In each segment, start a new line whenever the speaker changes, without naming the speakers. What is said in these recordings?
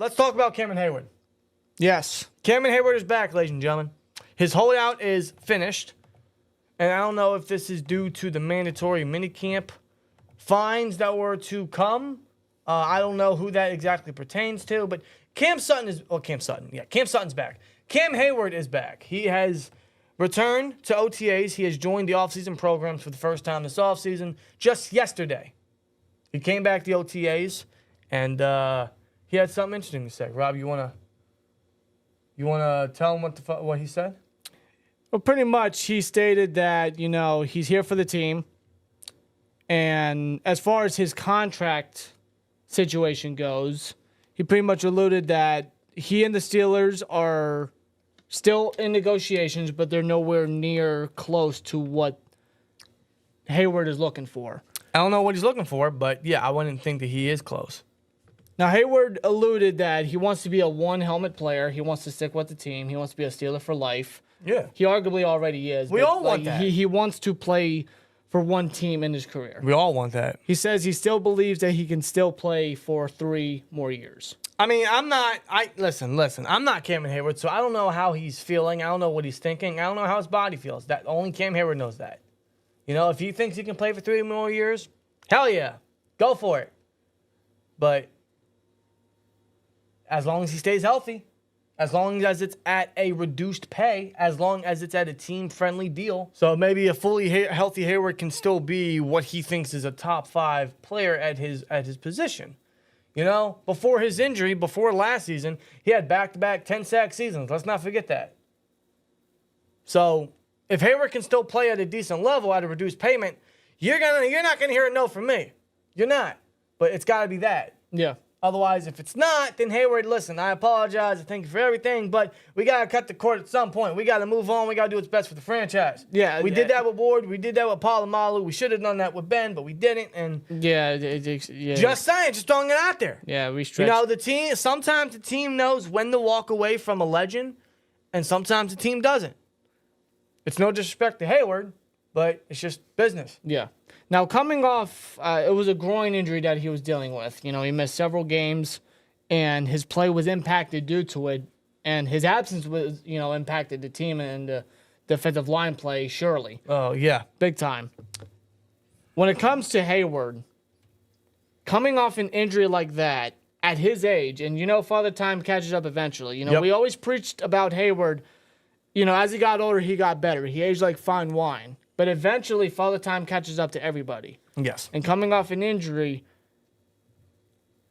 let's talk about Cam Heyward.
Yes.
Cam Heyward is back, ladies and gentlemen. His holdout is finished. And I don't know if this is due to the mandatory minicamp fines that were to come. I don't know who that exactly pertains to, but Cam Sutton's back. Cam Heyward is back. He has returned to OTAs. He has joined the offseason programs for the first time this offseason just yesterday. He came back to the OTAs, and he had something interesting to say. Rob, you wanna tell him what he said?
Well, pretty much he stated that, he's here for the team. And as far as his contract situation goes, he pretty much alluded that he and the Steelers are still in negotiations, but they're nowhere near close to what Heyward is looking for.
I don't know what he's looking for, but yeah, I wouldn't think that he is close.
Now, Heyward alluded that he wants to be a one-helmet player. He wants to stick with the team. He wants to be a Steeler for life.
Yeah.
He arguably already is.
We all want that.
He wants to play for one team in his career.
We all want that.
He says he still believes that he can still play for 3 more years.
I mean, listen, I'm not Cam Heyward, so I don't know how he's feeling. I don't know what he's thinking. I don't know how his body feels. That only Cam Heyward knows that. If he thinks he can play for 3 more years, hell yeah. Go for it. But as long as he stays healthy, as long as it's at a reduced pay, as long as it's at a team-friendly deal. So maybe a fully healthy Heyward can still be what he thinks is a top 5 player at his position. Before his injury, before last season, he had back-to-back 10-sack seasons. Let's not forget that. So if Heyward can still play at a decent level at a reduced payment, you're not gonna hear a no from me. You're not. But it's got to be that.
Yeah.
Otherwise, if it's not, then Heyward, listen, I apologize. I thank you for everything, but we got to cut the cord at some point. We got to move on. We got to do what's best for the franchise.
Yeah.
We did that with Ward. We did that with Palomalu. We should have done that with Ben, but we didn't. And
yeah.
Just saying, just throwing it out there.
Yeah, we stretched.
Sometimes the team knows when to walk away from a legend, and sometimes the team doesn't. It's no disrespect to Heyward, but it's just business.
Yeah. Now, coming off, it was a groin injury that he was dealing with. He missed several games, and his play was impacted due to it. And his absence was, impacted the team and the defensive line play, surely.
Oh, yeah.
Big time. When it comes to Heyward, coming off an injury like that at his age, and, Father Time catches up eventually.
Yep.
We always preached about Heyward. As he got older, he got better. He aged like fine wine. But eventually, Father Time catches up to everybody.
Yes.
And coming off an injury,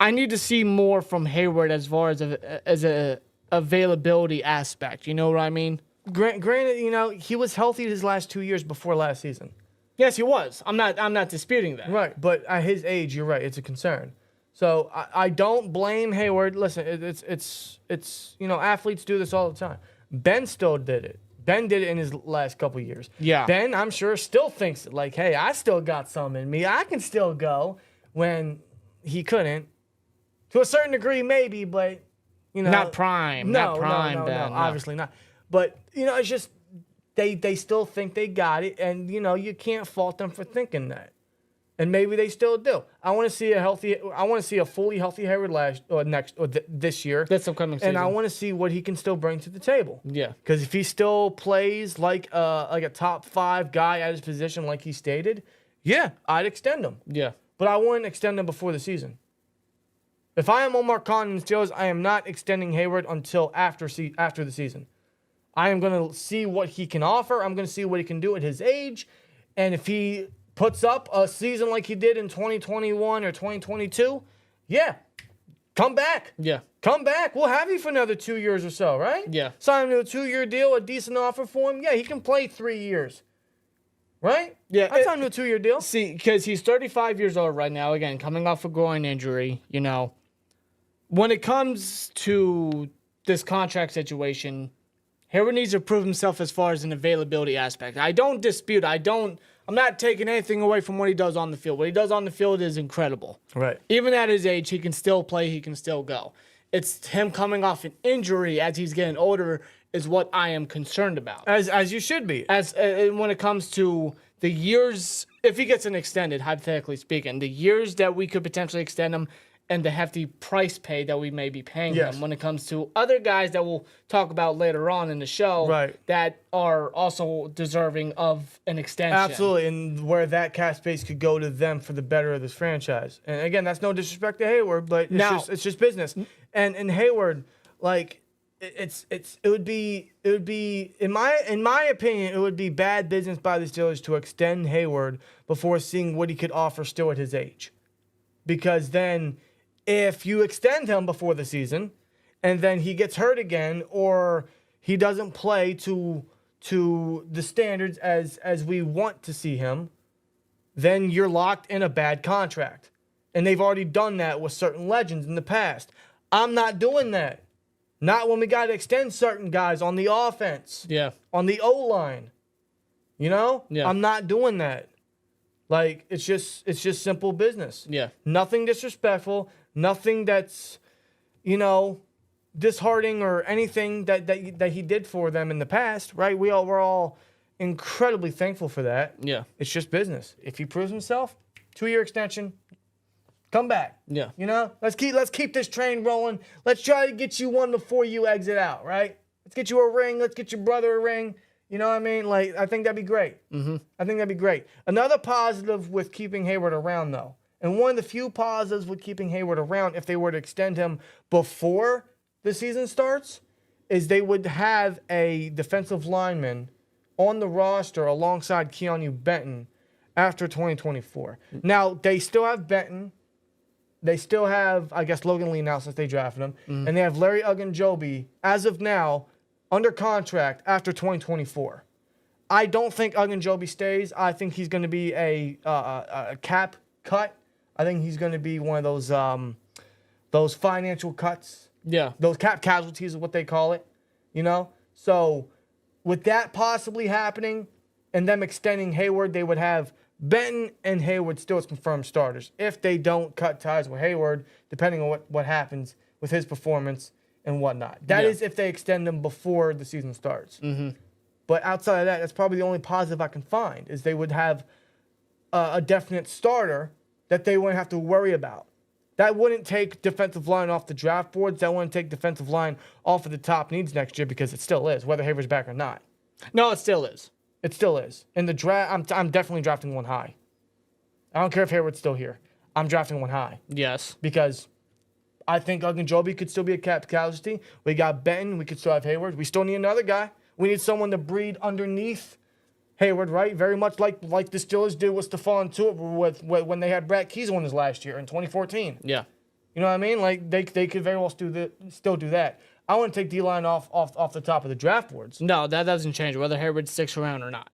I need to see more from Heyward as far as a availability aspect. You know what I mean?
Granted, he was healthy his last 2 years before last season.
Yes, he was. I'm not disputing that.
Right, but at his age, you're right. It's a concern. So I don't blame Heyward. Listen, it's athletes do this all the time. Ben still did it. Ben did it in his last couple years.
Yeah.
Ben, I'm sure, still thinks like, hey, I still got some in me. I can still go when he couldn't. To a certain degree, maybe, but,
Not prime.
No,
not prime, Ben.
no, obviously not. But, it's just they still think they got it, and, you can't fault them for thinking that. And maybe they still do. I want to see a fully healthy Heyward this year.
That's upcoming season.
And I want to see what he can still bring to the table.
Yeah.
Because if he still plays like a top 5 guy at his position, like he stated, yeah, I'd extend him.
Yeah.
But I wouldn't extend him before the season. If I am Omar Khan and the Steelers, I am not extending Heyward until after the season. I am going to see what he can offer. I'm going to see what he can do at his age. And if he puts up a season like he did in 2021 or 2022, yeah, come back.
Yeah.
Come back. We'll have you for another 2 years or so, right?
Yeah.
Sign him to a 2-year deal, a decent offer for him. Yeah, he can play 3 years. Right?
Yeah.
I'd sign him to a 2-year deal.
See, because he's 35 years old right now, again, coming off a groin injury, When it comes to this contract situation, Heyward needs to prove himself as far as an availability aspect. I don't dispute. I'm not taking anything away from what he does on the field. What he does on the field is incredible.
Right.
Even at his age, he can still play. He can still go. It's him coming off an injury as he's getting older is what I am concerned about.
As you should be.
When it comes to the years, if he gets an extended, hypothetically speaking, the years that we could potentially extend him, and the hefty price pay that we may be paying
Yes.
him when it comes to other guys that we'll talk about later on in the show
Right.
that are also deserving of an extension.
Absolutely, and where that cap space could go to them for the better of this franchise. And again, that's no disrespect to Heyward, but it's just business. And Heyward, like it would be in my opinion, it would be bad business by the Steelers to extend Heyward before seeing what he could offer still at his age. Because then if you extend him before the season and then he gets hurt again or he doesn't play to the standards as we want to see him, then you're locked in a bad contract. And they've already done that with certain legends in the past. I'm not doing that. Not when we got to extend certain guys on the offense.
Yeah.
On the O-line. You know?
Yeah.
I'm not doing that. Like, it's just simple business.
Yeah.
Nothing disrespectful. Nothing that's, disheartening or anything that he did for them in the past, right? We're all incredibly thankful for that.
Yeah.
It's just business. If he proves himself, 2-year extension, come back.
Yeah.
Let's keep this train rolling. Let's try to get you one before you exit out, right? Let's get you a ring. Let's get your brother a ring. You know what I mean? Like, I think that'd be great. Mm-hmm. I think that'd be great. Another positive with keeping Heyward around, though, and one of the few positives with keeping Heyward around if they were to extend him before the season starts, is they would have a defensive lineman on the roster alongside Keanu Benton after 2024. Now, they still have Benton. They still have, I guess, Logan Lee now since they drafted him. Mm-hmm. And they have Larry Ogunjobi, as of now, under contract after 2024. I don't think Ogunjobi stays. I think he's going to be a cap cut. I think he's going to be one of those financial cuts.
Yeah.
Those cap casualties is what they call it. So with that possibly happening and them extending Heyward, they would have Benton and Heyward still as confirmed starters if they don't cut ties with Heyward, depending on what happens with his performance and whatnot. That is if they extend them before the season starts. Mm-hmm. But outside of that, that's probably the only positive I can find, is they would have a definite starter that they wouldn't have to worry about. That wouldn't take defensive line off the draft boards. That wouldn't take defensive line off of the top needs next year, because it still is, whether Hayward's back or not.
No, it still is.
It still is. In the draft, I'm definitely drafting one high. I don't care if Heyward's still here. I'm drafting one high.
Yes.
Because I think Ogunjobi could still be a cap casualty. We got Benton. We could still have Heyward. We still need another guy. We need someone to breed underneath Heyward, right? Very much like the Steelers did with Stephon Tuitt when they had Brad Keys on his last year in 2014.
Yeah.
You know what I mean? Like, they could very well still do that. I want to take D-line off the top of the draft boards.
No, that doesn't change whether Heyward sticks around or not.